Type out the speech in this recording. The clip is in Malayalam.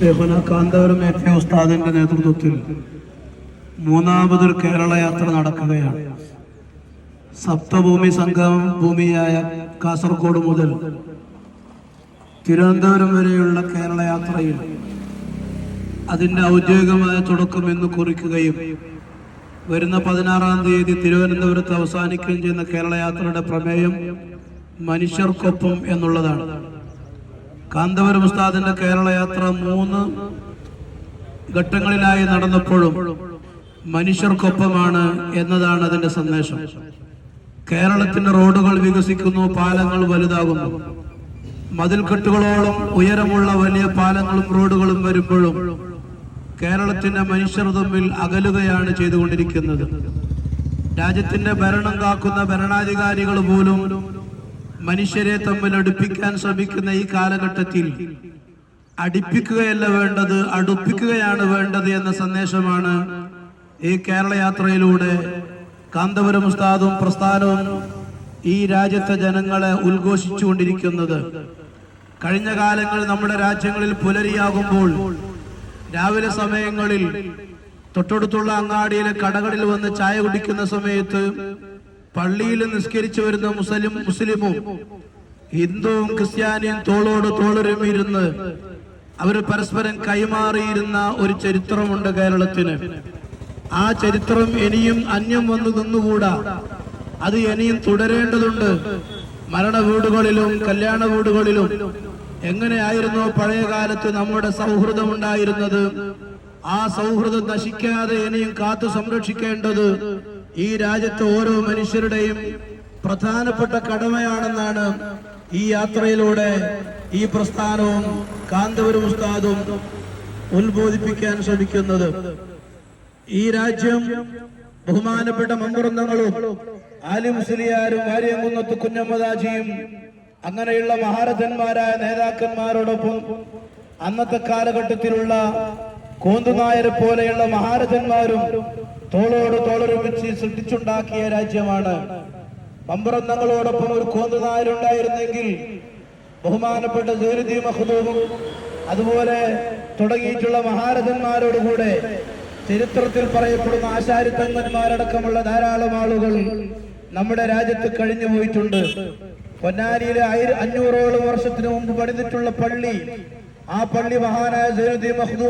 കാന്തപുരം എത്തിയ ഉസ്താദിന്റെ നേതൃത്വത്തിൽ മൂന്നാമതൊരു കേരള യാത്ര നടക്കുകയാണ്. സപ്തഭൂമി സംഗമം ഭൂമിയായ കാസർഗോഡ് മുതൽ തിരുവനന്തപുരം വരെയുള്ള കേരള യാത്രയിൽ അതിന്റെ ഔദ്യോഗികമായ തുടക്കം എന്ന് കുറിക്കുകയും വരുന്ന 16-ാം തീയതി തിരുവനന്തപുരത്ത് അവസാനിക്കുകയും ചെയ്യുന്ന കേരള യാത്രയുടെ പ്രമേയം മനുഷ്യർക്കൊപ്പം എന്നുള്ളതാണ്. കാന്തപുരം ഉസ്താദിന്റെ കേരള യാത്ര 3 ഘട്ടങ്ങളിലായി നടന്നപ്പോഴും മനുഷ്യർക്കൊപ്പമാണ് എന്നതാണ് അതിന്റെ സന്ദേശം. കേരളത്തിന്റെ റോഡുകൾ വികസിക്കുന്നു, പാലങ്ങൾ വലുതാകുന്നു. മതിൽക്കെട്ടുകളോളം ഉയരമുള്ള വലിയ പാലങ്ങളും റോഡുകളും വരുമ്പോഴും കേരളത്തിന്റെ മനുഷ്യർ തമ്മിൽ അകലുകയാണ് ചെയ്തുകൊണ്ടിരിക്കുന്നത്. രാജ്യത്തിന്റെ ഭരണം കാക്കുന്ന ഭരണാധികാരികൾ പോലും മനുഷ്യരെ തമ്മിൽ അടുപ്പിക്കാൻ ശ്രമിക്കുന്ന ഈ കാലഘട്ടത്തിൽ അടുപ്പിക്കുകയല്ല വേണ്ടത്, അടുപ്പിക്കുകയാണ് വേണ്ടത് എന്ന സന്ദേശമാണ് ഈ കേരള യാത്രയിലൂടെ കാന്തപുരം ഉസ്താദും പ്രസ്ഥാനവും ഈ രാജ്യത്തെ ജനങ്ങളെ ഉദ്ഘോഷിച്ചുകൊണ്ടിരിക്കുന്നത്. കഴിഞ്ഞ കാലങ്ങളിൽ നമ്മുടെ രാജ്യങ്ങളിൽ പുലരിയാകുമ്പോൾ രാവിലെ സമയങ്ങളിൽ തൊട്ടടുത്തുള്ള അങ്ങാടിയിലെ കടകളിൽ വന്ന് ചായ കുടിക്കുന്ന സമയത്ത് പള്ളിയിൽ നിസ്കരിച്ചു വരുന്ന മുസ്ലിമും ഹിന്ദുവും ക്രിസ്ത്യാനിയും തോളോട് തോളൊരുമിരുന്ന് അവർ പരസ്പരം കൈമാറിയിരുന്ന ഒരു ചരിത്രമുണ്ട് കേരളത്തിന്. ആ ചരിത്രം ഇനിയും അന്യം വന്നു നിന്നുകൂടാ, അത് ഇനിയും തുടരേണ്ടതുണ്ട്. മരണ വീടുകളിലും കല്യാണ വീടുകളിലും എങ്ങനെയായിരുന്നു പഴയ കാലത്ത് നമ്മുടെ സൗഹൃദം ഉണ്ടായിരുന്നത്, ആ സൗഹൃദം നശിക്കാതെ ഇനിയും കാത്തു സംരക്ഷിക്കേണ്ടത് ഈ രാജ്യത്തെ ഓരോ മനുഷ്യരുടെയും പ്രധാനപ്പെട്ട കടമയാണെന്നാണ് ഈ യാത്രയിലൂടെ ഈ പ്രസ്ഥാനവും കാന്തപുരം ഉസ്താദും ഉത്ബോധിപ്പിക്കാൻ ശ്രമിക്കുന്നത്. ഈ രാജ്യം ബഹുമാനപ്പെട്ട മമ്പുറന്തങ്ങളും ആലി മുസ്ലിയാരും വാര്യംകുന്നത്ത് കുഞ്ഞമ്മദാജിയും അങ്ങനെയുള്ള മഹാരഥന്മാരായ നേതാക്കന്മാരോടൊപ്പം അന്നത്തെ കാലഘട്ടത്തിലുള്ള കോന്തുനായരെ പോലെയുള്ള മഹാരഥന്മാരും തോളോട് തോളൊരുമിച്ച് സൃഷ്ടിച്ചുണ്ടാക്കിയ രാജ്യമാണ്. മമ്പുറന്തങ്ങളോടൊപ്പം ഒരു കോന്തുനായരുണ്ടായിരുന്നെങ്കിൽ ബഹുമാനപ്പെട്ട സൈനുദ്ദീൻ മഖ്ദൂമും അതുപോലെ തുടങ്ങിയിട്ടുള്ള മഹാരഥന്മാരോടുകൂടെ ചരിത്രത്തിൽ പറയപ്പെടുന്ന ആശാരിത്തങ്ങന്മാരടക്കമുള്ള ധാരാളം ആളുകൾ നമ്മുടെ രാജ്യത്ത് കഴിഞ്ഞു പോയിട്ടുണ്ട്. പൊന്നാനിയിലെ 500ഓളം വർഷത്തിന് മുമ്പ് പണിതിട്ടുള്ള പള്ളി, ആ പള്ളി മഹാനായ സൈനുദ്ദീൻ മഖ്ദൂം